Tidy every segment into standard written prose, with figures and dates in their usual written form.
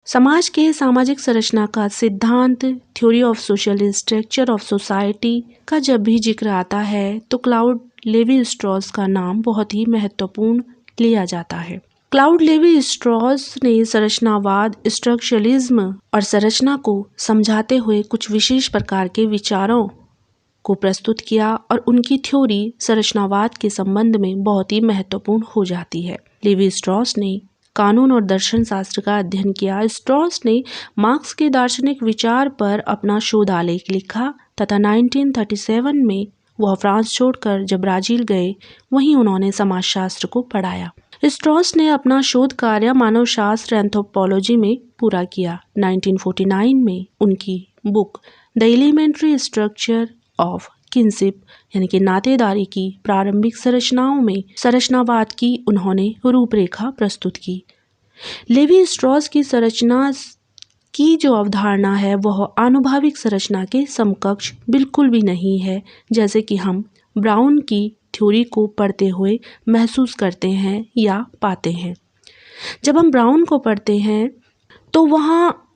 समाज के सामाजिक संरचना का सिद्धांत theory of social structure of society का जब भी जिक्र आता है तो क्लाउड लेवी स्ट्रॉस का नाम बहुत ही महत्वपूर्ण लिया जाता है। क्लाउड लेवी स्ट्रॉस ने संरचनावाद, स्ट्रक्चरलिज्म और संरचना को समझाते हुए कुछ विशेष प्रकार के विचारों को प्रस्तुत किया और उनकी थ्योरी संरचनावाद के संबंध में बहुत ही महत्वपूर्ण हो जाती है। लेवी स्ट्रॉस ने कानून और दर्शन शास्त्र का अध्ययन किया। स्ट्रॉस ने मार्क्स के दार्शनिक विचार पर अपना शोध आलेख लिखा तथा 1937 में वह फ्रांस छोड़कर जब ब्राजील गए वहीं उन्होंने समाजशास्त्र को पढ़ाया। स्ट्रॉस ने अपना शोध कार्य मानवशास्त्र एंथ्रोपोलॉजी में पूरा किया। 1949 में उनकी book the elementary structure of kinship यानी कि नातेदारी की प्रारंभिक संरचनाओं में संरचनावाद की उन्होंने रूपरेखा प्रस्तुत की। लेवी स्ट्रॉस की संरचना की जो अवधारणा है वह आनुभाविक संरचना के समकक्ष बिल्कुल भी नहीं है, जैसे कि हम ब्राउन की थ्योरी को पढ़ते हुए महसूस करते हैं या पाते हैं। जब हम ब्राउन को पढ़ते हैं तो वहाँ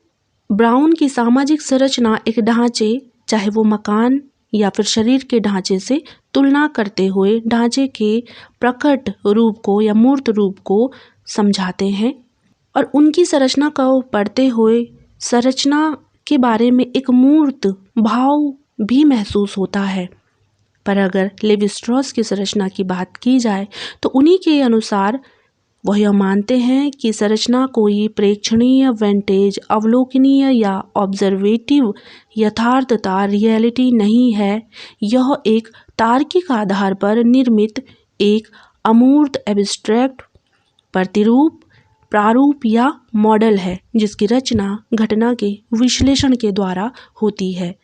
ब्राउन की सामाजिक संरचना एक ढांचे, चाहे वो मकान या फिर शरीर के ढांचे से तुलना करते हुए ढांचे के प्रकट रूप को या मूर्त रूप को समझाते हैं और उनकी संरचना को पढ़ते हुए संरचना के बारे में एक मूर्त भाव भी महसूस होता है। पर अगर लेवी स्ट्रॉस की संरचना की बात की जाए तो उन्हीं के अनुसार वह यह मानते हैं कि संरचना कोई प्रेक्षणीय, वेंटेज, अवलोकनीय या ऑब्जर्वेटिव यथार्थता रियलिटी नहीं है। यह एक तार्किक आधार पर निर्मित एक अमूर्त एब्स्ट्रैक्ट प्रतिरूप, प्रारूप या मॉडल है जिसकी रचना घटना के विश्लेषण के द्वारा होती है।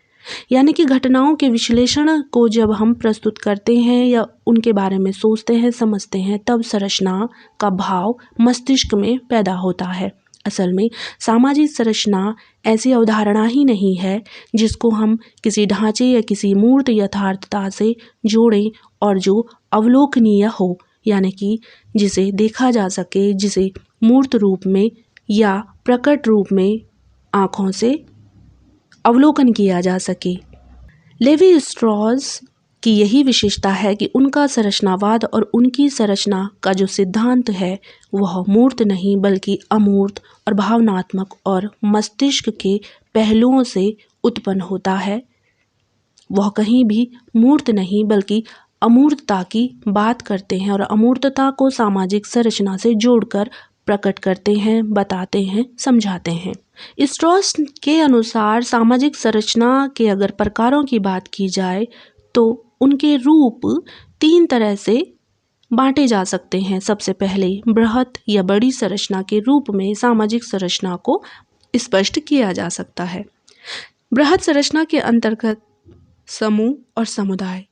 यानी कि घटनाओं के विश्लेषण को जब हम प्रस्तुत करते हैं या उनके बारे में सोचते हैं, समझते हैं, तब संरचना का भाव मस्तिष्क में पैदा होता है। असल में सामाजिक संरचना ऐसी अवधारणा ही नहीं है जिसको हम किसी ढांचे या किसी मूर्त यथार्थता से जोड़ें और जो अवलोकनीय हो, यानी कि जिसे देखा जा सके, जिसे मूर्त रूप में या प्रकट रूप में आँखों से अवलोकन किया जा सके। लेवी स्ट्रॉस की यही विशेषता है कि उनका संरचनावाद और उनकी संरचना का जो सिद्धांत है वह मूर्त नहीं बल्कि अमूर्त और भावनात्मक और मस्तिष्क के पहलुओं से उत्पन्न होता है। वह कहीं भी मूर्त नहीं बल्कि अमूर्तता की बात करते हैं और अमूर्तता को सामाजिक संरचना से जोड़कर प्रकट करते हैं, बताते हैं, समझाते हैं। स्ट्रॉस के अनुसार सामाजिक संरचना के अगर प्रकारों की बात की जाए तो उनके रूप 3 तरह से बांटे जा सकते हैं। सबसे पहले बृहत या बड़ी संरचना के रूप में सामाजिक संरचना को स्पष्ट किया जा सकता है। बृहत संरचना के अंतर्गत समूह और समुदाय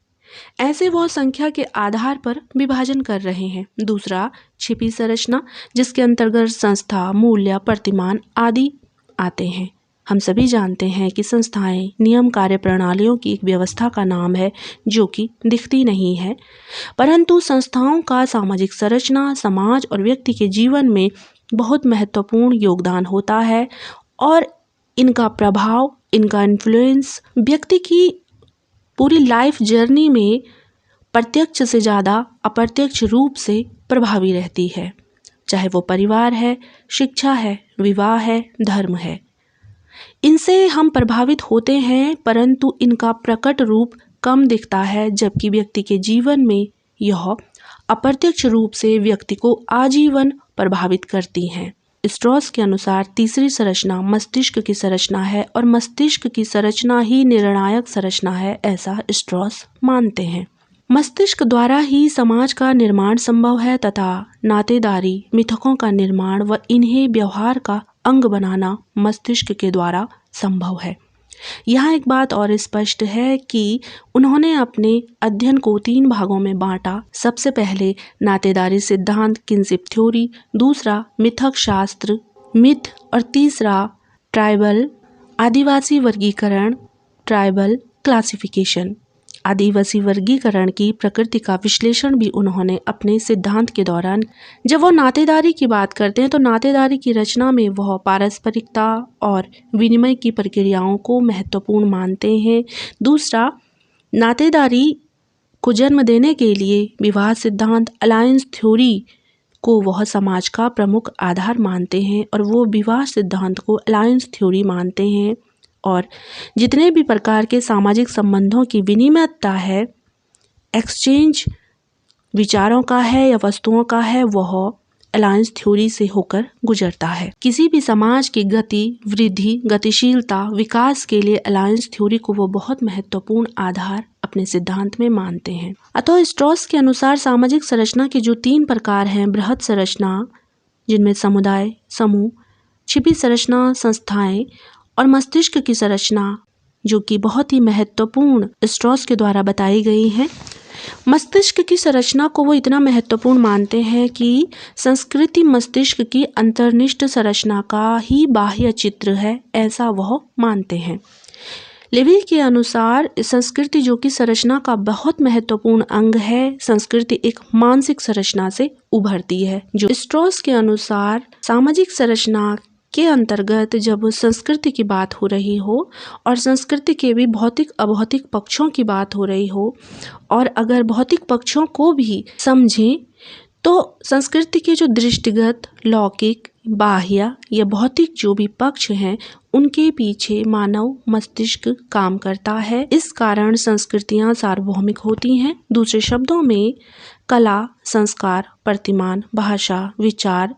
ऐसे वह संख्या के आधार पर विभाजन कर रहे हैं। दूसरा छिपी संरचना जिसके अंतर्गत संस्था, मूल्य, प्रतिमान आदि आते हैं। हम सभी जानते हैं कि संस्थाएं नियम, कार्य प्रणालियों की एक व्यवस्था का नाम है जो कि दिखती नहीं है, परंतु संस्थाओं का सामाजिक संरचना समाज और व्यक्ति के जीवन में बहुत महत्वपूर्ण योगदान होता है और इनका प्रभाव, इनका इन्फ्लुएंस व्यक्ति की पूरी लाइफ जर्नी में प्रत्यक्ष से ज़्यादा अप्रत्यक्ष रूप से प्रभावी रहती है, चाहे वो परिवार है, शिक्षा है, विवाह है, धर्म है। इनसे हम प्रभावित होते हैं परंतु इनका प्रकट रूप कम दिखता है, जबकि व्यक्ति के जीवन में यह अप्रत्यक्ष रूप से व्यक्ति को आजीवन प्रभावित करती हैं। स्ट्रॉस के अनुसार तीसरी संरचना मस्तिष्क की संरचना है और मस्तिष्क की संरचना ही निर्णायक संरचना है, ऐसा स्ट्रॉस मानते हैं। मस्तिष्क द्वारा ही समाज का निर्माण संभव है तथा नातेदारी, मिथकों का निर्माण व इन्हें व्यवहार का अंग बनाना मस्तिष्क के द्वारा संभव है। यहाँ एक बात और स्पष्ट है कि उन्होंने अपने अध्ययन को 3 भागों में बांटा। सबसे पहले नातेदारी सिद्धांत, किनशिप थ्योरी, दूसरा मिथक शास्त्र, मिथ, और तीसरा ट्राइबल आदिवासी वर्गीकरण, ट्राइबल क्लासिफिकेशन। आदिवासी वर्गीकरण की प्रकृति का विश्लेषण भी उन्होंने अपने सिद्धांत के दौरान। जब वो नातेदारी की बात करते हैं तो नातेदारी की रचना में वह पारस्परिकता और विनिमय की प्रक्रियाओं को महत्वपूर्ण मानते हैं। दूसरा, नातेदारी को जन्म देने के लिए विवाह सिद्धांत अलायंस थ्योरी को वह समाज का प्रमुख आधार मानते हैं और वो विवाह सिद्धांत को अलायंस थ्योरी मानते हैं। और जितने भी प्रकार के सामाजिक संबंधों की विनिमयता है, एक्सचेंज विचारों का है या वस्तुओं का है, वह अलायंस थ्योरी से होकर गुजरता है। किसी भी समाज की गति, वृद्धि, गतिशीलता, विकास के लिए अलायंस थ्योरी को वो बहुत महत्वपूर्ण आधार अपने सिद्धांत में मानते हैं। अतः स्ट्रॉस के अनुसार सामाजिक संरचना के जो 3 प्रकार हैं, बृहत संरचना जिनमें समुदाय, समूह, छिपी संरचना, संस्थाएं और मस्तिष्क की संरचना, जो कि बहुत ही महत्वपूर्ण स्ट्रॉस के द्वारा बताई गई हैं। मस्तिष्क की संरचना को वो इतना महत्वपूर्ण मानते हैं कि संस्कृति मस्तिष्क की अंतर्निष्ठ संरचना का ही बाह्य चित्र है, ऐसा वह मानते हैं। लेवी के अनुसार संस्कृति, जो कि संरचना का बहुत महत्वपूर्ण अंग है, संस्कृति एक मानसिक संरचना से उभरती है। जो स्ट्रॉस के अनुसार सामाजिक संरचना के अंतर्गत जब संस्कृति की बात हो रही हो और संस्कृति के भी भौतिक अभौतिक पक्षों की बात हो रही हो, और अगर भौतिक पक्षों को भी समझें तो संस्कृति के जो दृष्टिगत, लौकिक, बाह्य या भौतिक जो भी पक्ष हैं, उनके पीछे मानव मस्तिष्क काम करता है। इस कारण संस्कृतियाँ सार्वभौमिक होती हैं। दूसरे शब्दों में कला, संस्कार, प्रतिमान, भाषा, विचार,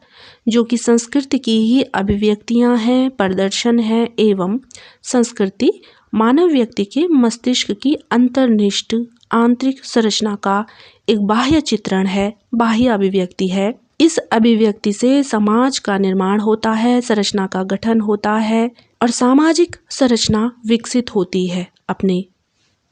जो कि संस्कृति की ही अभिव्यक्तियाँ हैं, प्रदर्शन हैं, एवं संस्कृति मानव व्यक्ति के मस्तिष्क की अंतर्निष्ठ आंतरिक संरचना का एक बाह्य चित्रण है, बाह्य अभिव्यक्ति है। इस अभिव्यक्ति से समाज का निर्माण होता है, संरचना का गठन होता है और सामाजिक संरचना विकसित होती है। अपने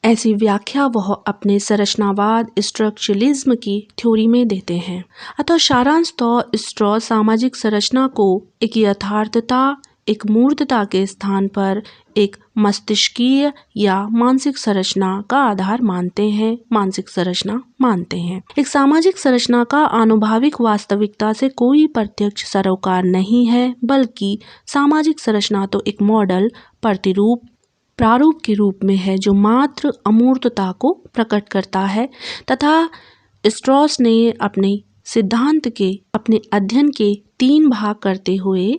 ऐसी व्याख्या वह अपने संरचनावाद स्ट्रक्चरलिज्म की थ्योरी में देते हैं। अतः सारांशतः स्ट्रॉस सामाजिक संरचना को एक यथार्थता, एक मूर्तता के स्थान पर एक मस्तिष्कीय या मानसिक संरचना का आधार मानते हैं, मानसिक संरचना मानते हैं। एक सामाजिक संरचना का आनुभाविक वास्तविकता से कोई प्रत्यक्ष सरोकार नहीं है, बल्कि सामाजिक संरचना तो एक मॉडल, प्रतिरूप, प्रारूप के रूप में है जो मात्र अमूर्तता को प्रकट करता है। तथा स्ट्रॉस ने अपने सिद्धांत के, अपने अध्ययन के 3 भाग करते हुए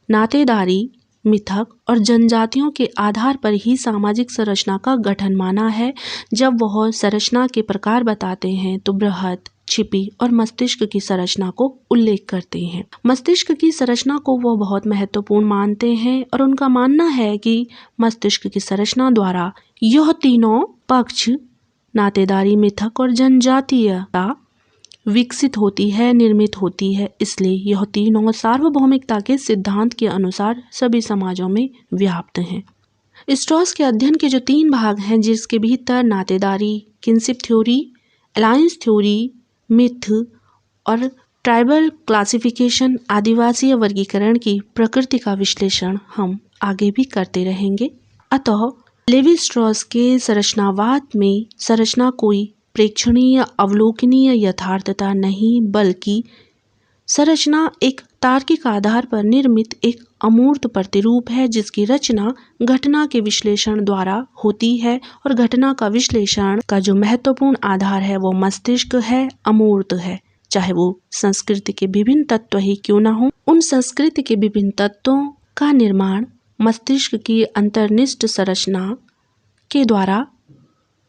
नातेदारी, मिथक और जनजातियों के आधार पर ही सामाजिक संरचना का गठन माना है। जब वह संरचना के प्रकार बताते हैं तो बृहत, छिपी और मस्तिष्क की संरचना को उल्लेख करते हैं। मस्तिष्क की संरचना को वह बहुत महत्वपूर्ण मानते हैं और उनका मानना है कि मस्तिष्क की संरचना द्वारा यह तीनों पक्ष, नातेदारी, मिथक और जनजातीयता, विकसित होती है, निर्मित होती है। इसलिए यह तीनों सार्वभौमिकता के सिद्धांत के अनुसार सभी समाजों में व्याप्त हैं। स्ट्रॉस के अध्ययन के जो 3 भाग हैं, जिसके भीतर नातेदारी, kinship theory, alliance theory, myth और ट्राइबल क्लासिफिकेशन, आदिवासी वर्गीकरण की प्रकृति का विश्लेषण हम आगे भी करते रहेंगे। अतः लेवी स्ट्रॉस के संरचनावाद में संरचना कोई प्रेक्षणीय, अवलोकनीय यथार्थता नहीं, बल्कि संरचना एक तार्किक आधार पर निर्मित एक अमूर्त प्रतिरूप है, जिसकी रचना घटना के विश्लेषण द्वारा होती है। और घटना का विश्लेषण का जो महत्वपूर्ण आधार है वो मस्तिष्क है, अमूर्त है, चाहे वो संस्कृति के विभिन्न तत्व ही क्यों ना हो। उन संस्कृति के विभिन्न तत्वों का निर्माण मस्तिष्क की अंतर्निष्ठ संरचना के द्वारा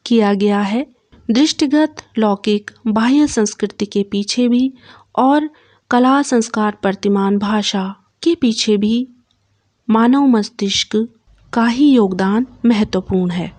किया गया है। दृष्टिगत, लौकिक, बाह्य संस्कृति के पीछे भी और कला, संस्कार, प्रतिमान, भाषा के पीछे भी मानव मस्तिष्क का ही योगदान महत्वपूर्ण है।